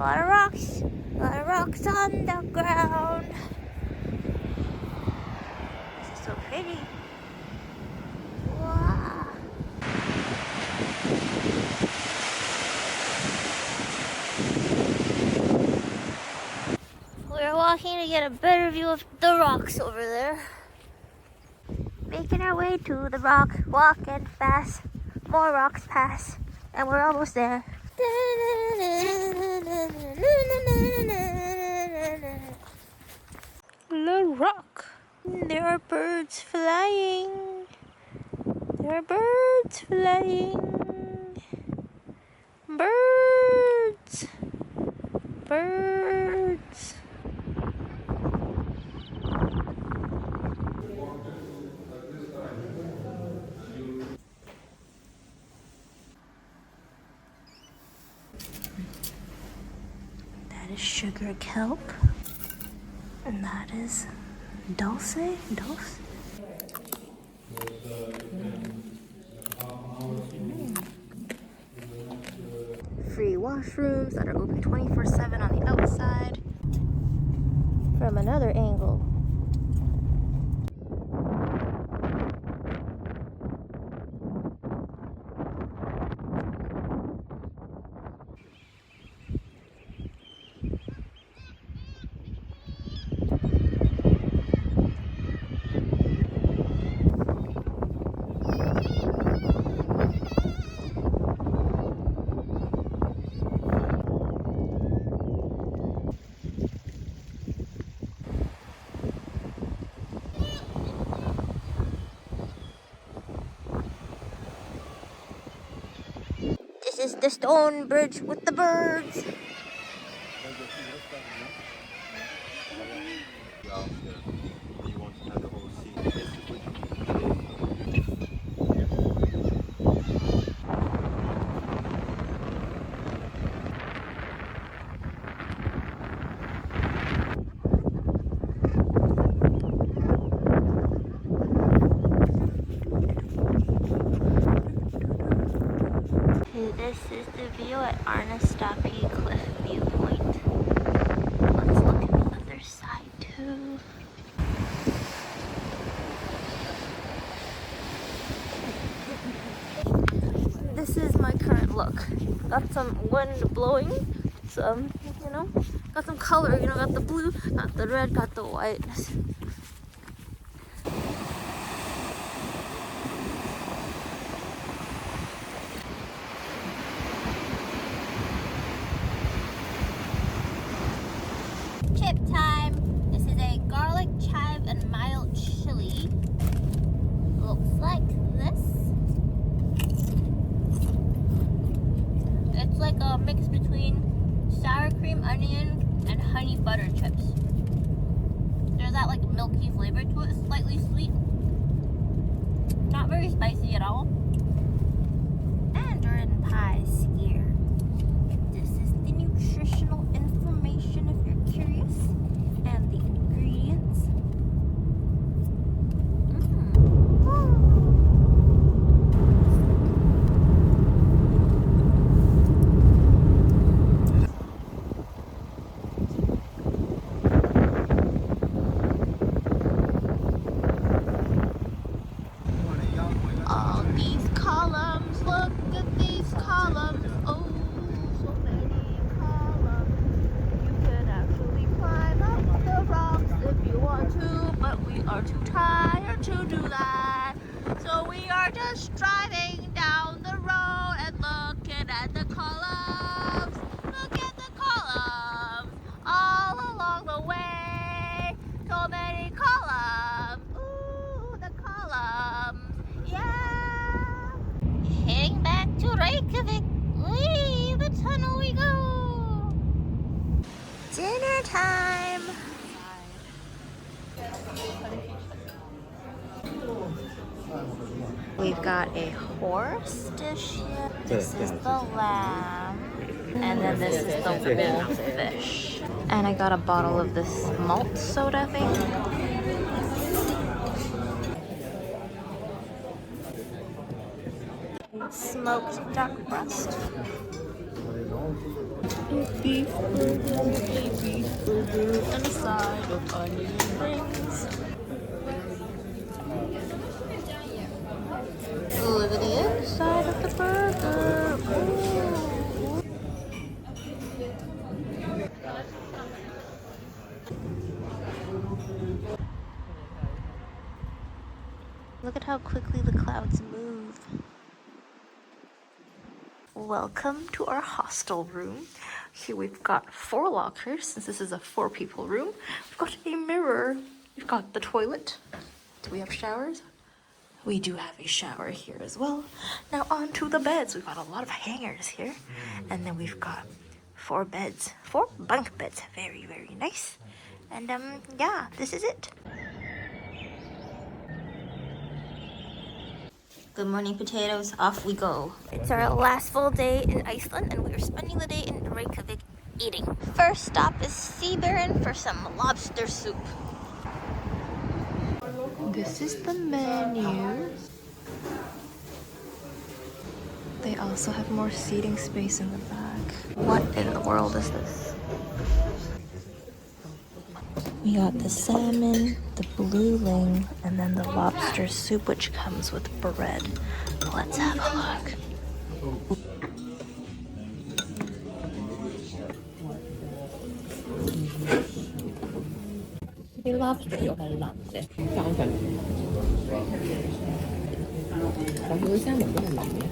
lot of rocks. A lot of rocks on the ground. This is so pretty. Wow. We're walking to get a better view of the rocks over there. Making our way to the rock, walking fast. More rocks pass, and we're almost there. The rock. There are birds flying. There are birds flying. Birds. Birds. That is sugar kelp. And that is dulce. Free washrooms that are open 24/7 on the outside. From another angle. This is the stone bridge with the birds. This is the view at Arnastapi Cliff Viewpoint. Let's look at the other side too. This is my current look. Got some wind blowing, some, got some color, got the blue, got the red, got the white. Chip time. This is a garlic, chive, and mild chili. Looks like this. It's like a mix between sour cream, onion, and honey butter chips. There's that like milky flavor to it, slightly sweet. Not very spicy at all. Mandarin pie skewer. This is the nutritional information if you're curious. And the ingredients. All these columns, look at these columns. Oh, so many columns. You can actually climb up the rocks if you want to, but we are too tired to do that. So we are just driving down the road and looking at the columns. Look at the columns all along the way. So many columns. Ooh, the columns. Yeah. Heading back to Reykjavík. Wee, the tunnel we go. Dinner time. We've got a horse dish here. This is the lamb. And then this is the wolf fish. And I got a bottle of this malt soda thing. Smoked duck breast. beef burger, a beef burger, and a side of onion rings. Look at the inside of the burger. Ooh. Look at how quickly the clouds move. Welcome to our hostel room. Here we've got 4 lockers, since this is a 4-people room. We've got a mirror. We've got the toilet. Do we have showers? We do have a shower here as well. Now on to the beds. We've got a lot of hangers here. And then we've got 4 beds. 4 bunk beds. Very, very nice. And yeah, this is it. Good morning, potatoes. Off we go. It's our last full day in Iceland, and we are spending the day in Reykjavík eating. First stop is Seabairn for some lobster soup. This is the menu. They also have more seating space in the back. What in the world is this? We got the salmon, the blue ling, and then the lobster soup, which comes with bread. Let's have a look. The lobster有很冷的，相反，但是salmon都係冷嘅。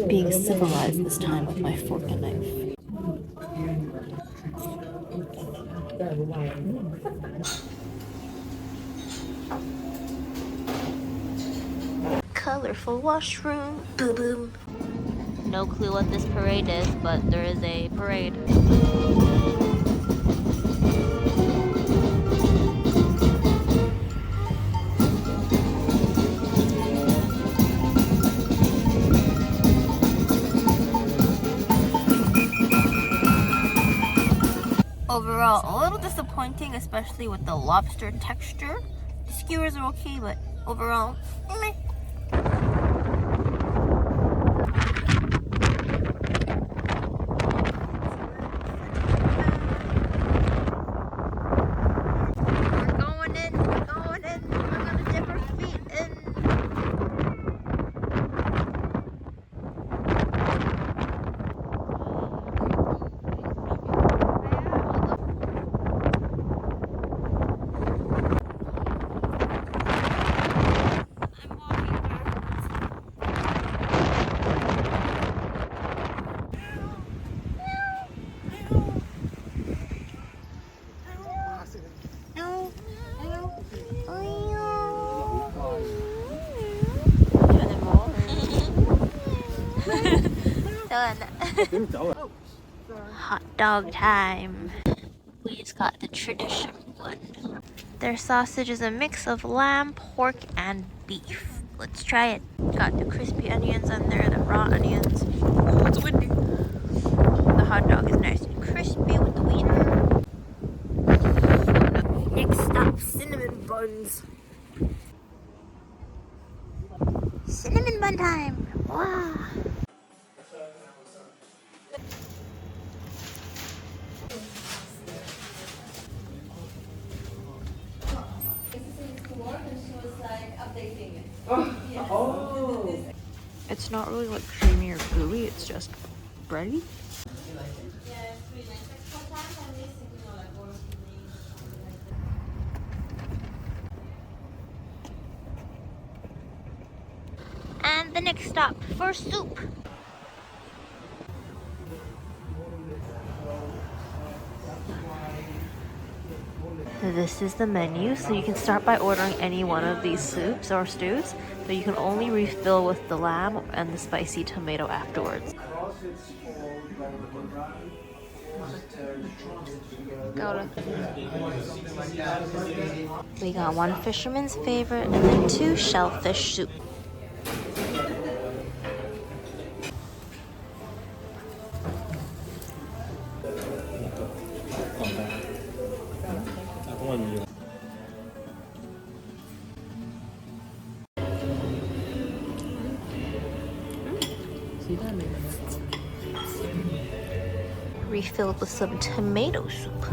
Being civilized this time with my fork and knife. Colorful washroom. Boom boom. No clue what this parade is, but there is a parade. Overall, a little disappointing, especially with the lobster texture. The skewers are okay, but overall, meh. We're going in, we're gonna dip our feet in. Hot dog time. We just got the traditional one. Their sausage is a mix of lamb, pork, and beef. Let's try it. Got the crispy onions on there, the raw onions. Oh, it's windy. The hot dog is nice and crispy with the wiener. Next stop, cinnamon buns. Cinnamon bun time. Wow. Oh. It's not really like creamy or gooey, it's just bready. And the next stop for soup. This is the menu, so you can start by ordering any one of these soups or stews, but you can only refill with the lamb and the spicy tomato afterwards. We got one fisherman's favorite and then 2 shellfish soup. Refilled with some tomato soup.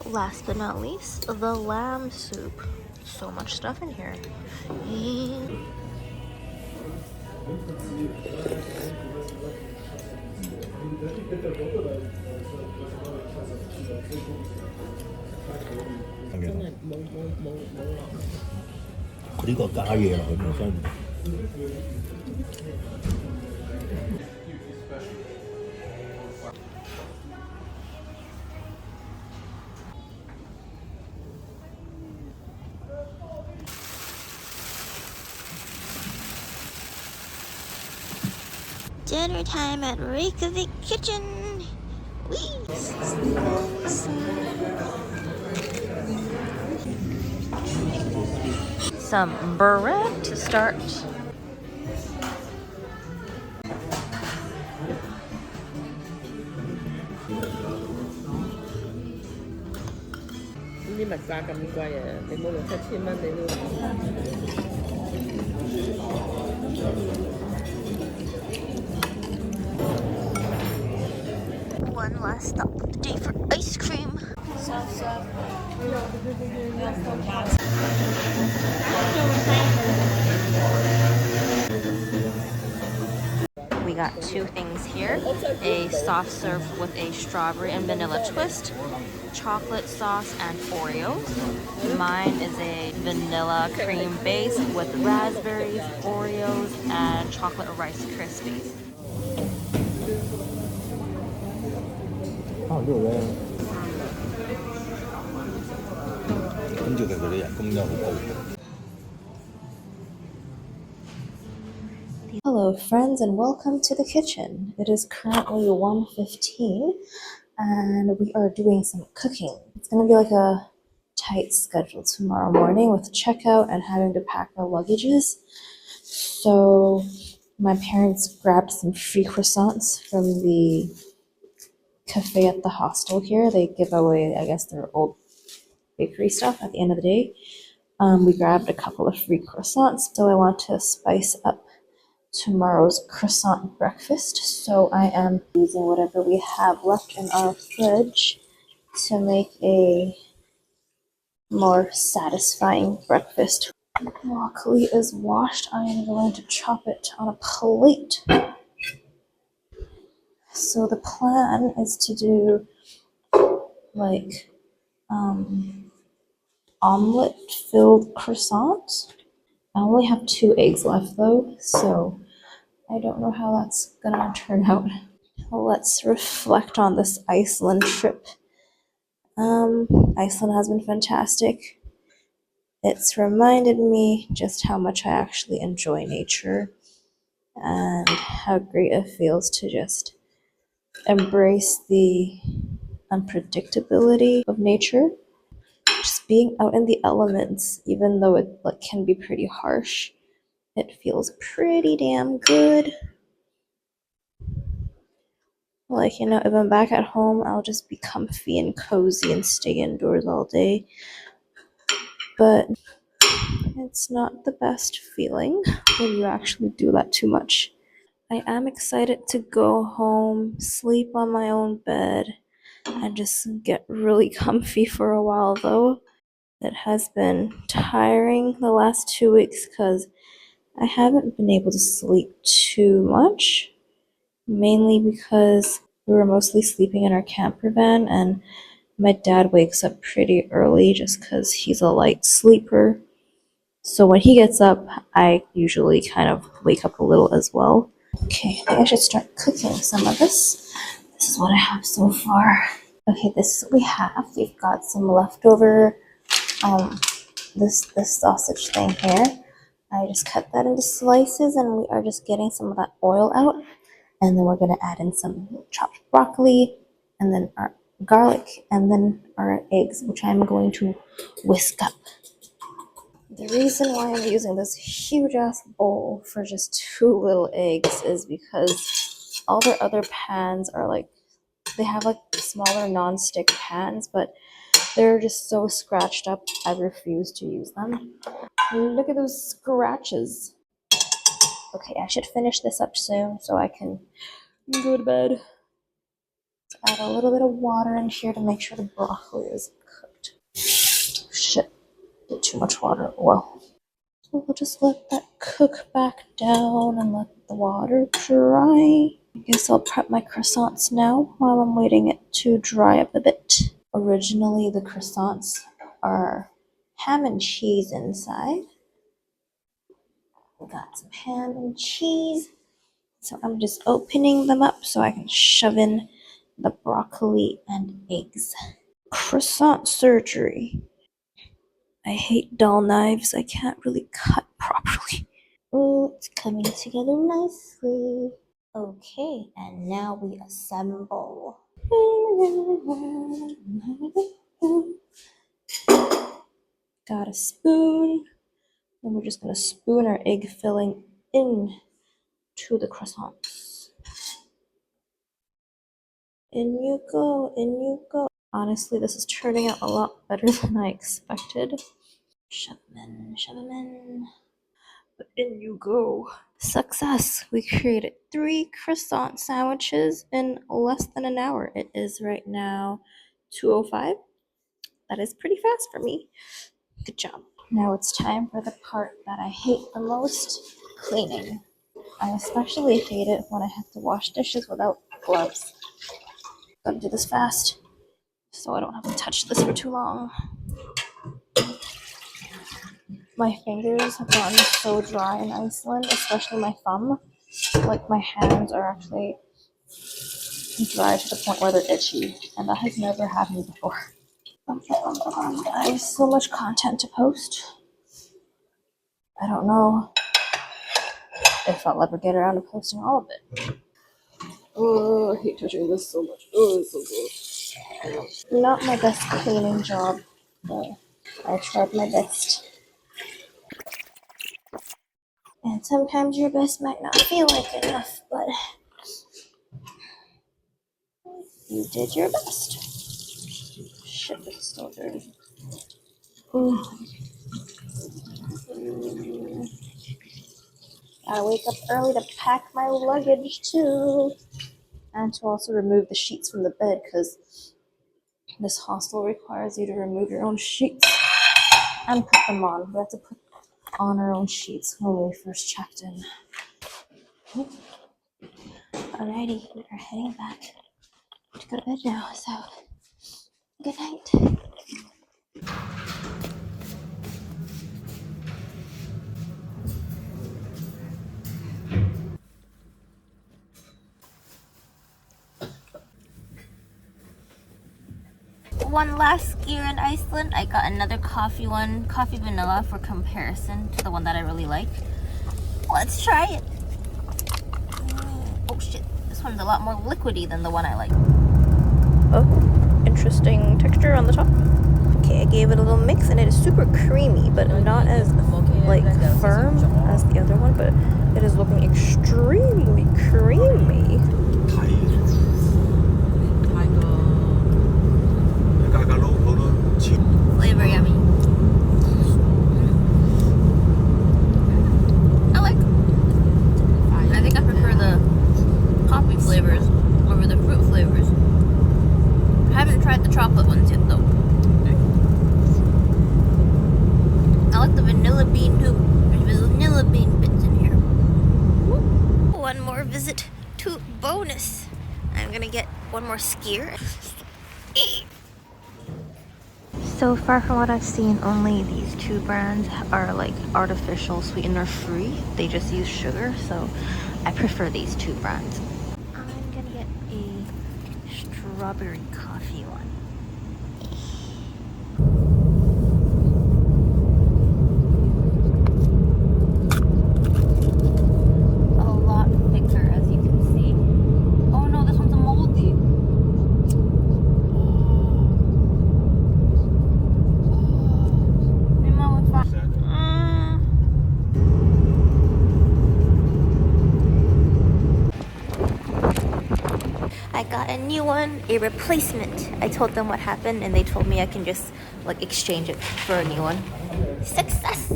Last but not least, the lamb soup. So much stuff in here. Dinner time at Reykjavík kitchen. Whee! Some bread to start. One last stop of the day for ice cream. We got two things here. A soft serve with a strawberry and vanilla twist, chocolate sauce and Oreos. Mine is a vanilla cream base with raspberries, Oreos, and chocolate Rice Krispies. Hello friends and welcome to the kitchen. It is currently 1:15 and we are doing some cooking. It's going to be like a tight schedule tomorrow morning with checkout and having to pack our luggages. So my parents grabbed some free croissants from the cafe at the hostel here. They give away, I guess, their old bakery stuff at the end of the day. We grabbed a couple of free croissants, so I want to spice up tomorrow's croissant breakfast. So I am using whatever we have left in our fridge to make a more satisfying breakfast. Broccoli is washed. I am going to chop it on a plate. So the plan is to do like omelet filled croissant. I only have 2 eggs left though, so I don't know how that's gonna turn out. Let's reflect on this Iceland trip. Iceland has been fantastic. It's reminded me just how much I actually enjoy nature and how great it feels to just embrace the unpredictability of nature. Just being out in the elements, even though it can be pretty harsh, it feels pretty damn good. Like, you know, if I'm back at home, I'll just be comfy and cozy and stay indoors all day. But it's not the best feeling when you actually do that too much. I am excited to go home, sleep on my own bed, and just get really comfy for a while though. It has been tiring the last 2 weeks because I haven't been able to sleep too much, mainly because we were mostly sleeping in our camper van and my dad wakes up pretty early just because he's a light sleeper. So when he gets up, I usually kind of wake up a little as well. Okay, I think I should start cooking some of this. This is what I have so far. Okay, this is what we have. We've got some leftover this sausage thing here. I just cut that into slices and we are just getting some of that oil out. And then we're going to add in some chopped broccoli and then our garlic and then our eggs, which I'm going to whisk up. The reason why I'm using this huge ass bowl for just 2 little eggs is because all their other pans are like, they have like smaller non-stick pans, but they're just so scratched up, I refuse to use them. Look at those scratches. Okay, I should finish this up soon so I can go to bed. Add a little bit of water in here to make sure the broccoli is cooked. Shit, did too much water. Well, so we'll just let that cook back down and let the water dry. I guess I'll prep my croissants now while I'm waiting it to dry up a bit. Originally, the croissants are ham and cheese inside. We got some ham and cheese. So I'm just opening them up so I can shove in the broccoli and eggs. Croissant surgery. I hate dull knives. I can't really cut properly. Oh, it's coming together nicely. Okay, and now we assemble. Got a spoon. And we're just gonna spoon our egg filling in to the croissants. In you go, in you go. Honestly, this is turning out a lot better than I expected. Shove them in, shove them in. But in you go. Success! We created 3 croissant sandwiches in less than an hour. It is right now 2:05. That is pretty fast for me. Good job. Now it's time for the part that I hate the most, cleaning. I especially hate it when I have to wash dishes without gloves. Gotta do this fast so I don't have to touch this for too long. My fingers have gotten so dry in Iceland, especially my thumb. Like my hands are actually dry to the point where they're itchy, and that has never happened before. I have so much content to post. I don't know if I'll ever get around to posting all of it. Oh, I hate touching this so much. Oh, it's so gross. Not my best cleaning job, but I tried my best. And sometimes your best might not feel like enough, but you did your best. Shit, it's still dirty. Ooh. I wake up early to pack my luggage too, and to also remove the sheets from the bed because this hostel requires you to remove your own sheets and put them on. We have to put on our own sheets when we first checked in. Alrighty, we are heading back to go to bed now, so good night. One last skier in Iceland. I got another coffee one, coffee vanilla, for comparison to the one that I really like. Let's try it. Oh shit, this one's a lot more liquidy than the one I like. Oh, interesting texture on the top. Okay, I gave it a little mix and it is super creamy, but not as like firm as the other one, but it is looking extremely creamy. Flavor yummy. I think I prefer the coffee flavors over the fruit flavors. I haven't tried the chocolate ones yet though. I like the vanilla bean too. There's vanilla bean bits in here. One more visit to bonus. I'm gonna get one more skier. So far from what I've seen, only these 2 brands are like artificial sweetener free. They just use sugar, so I prefer these 2 brands. I'm gonna get a strawberry coffee one. A lot thicker, as you can see. Oh no, this one's a moldy. I got a new one, a replacement. I told them what happened and they told me I can just like exchange it for a new one. Success!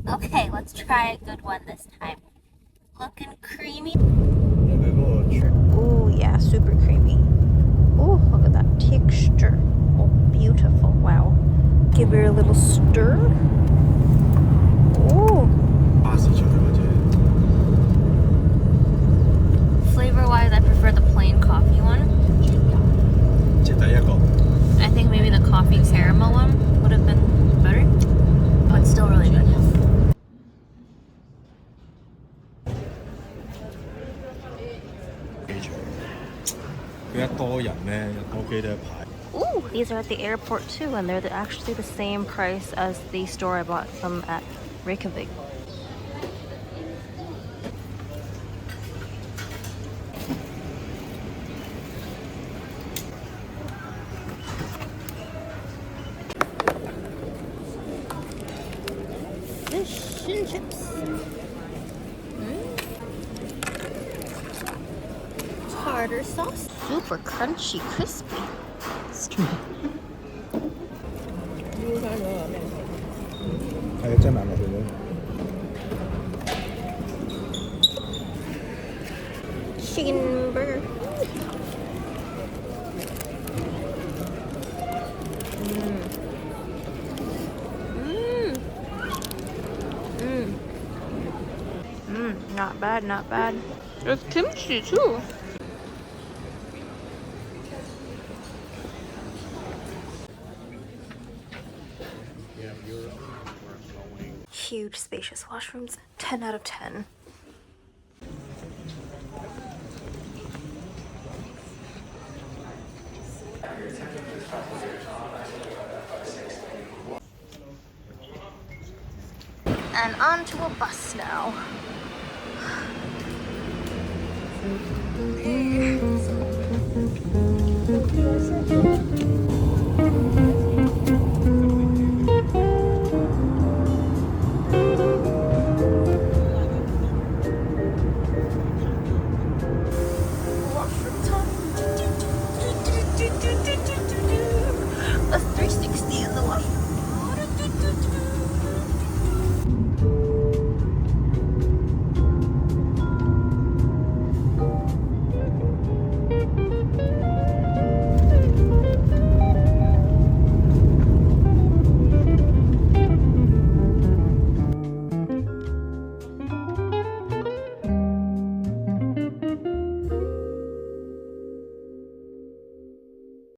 Okay, let's try a good one this time. Looking creamy. 有冇嗰個全 Oh yeah, super creamy. Oh, look at that texture. Oh, beautiful. Wow. Give her a little stir. Oh. 巴士出去或者 Flavor-wise, I prefer the plain coffee one. 即係第一個 I think maybe the coffee caramel one would have been better, but it's still really good. 機場，佢一多人咧，我記得排。 Ooh, these are at the airport too, and they're actually the same price as the store I bought them at Reykjavík. Fish and chips. Tartar sauce. Super crunchy, crispy. 係啊，真係落去咯。 Chicken burger. Not bad, not bad. There's kimchi too. Huge, spacious washrooms. 10 out of 10. And onto a bus now.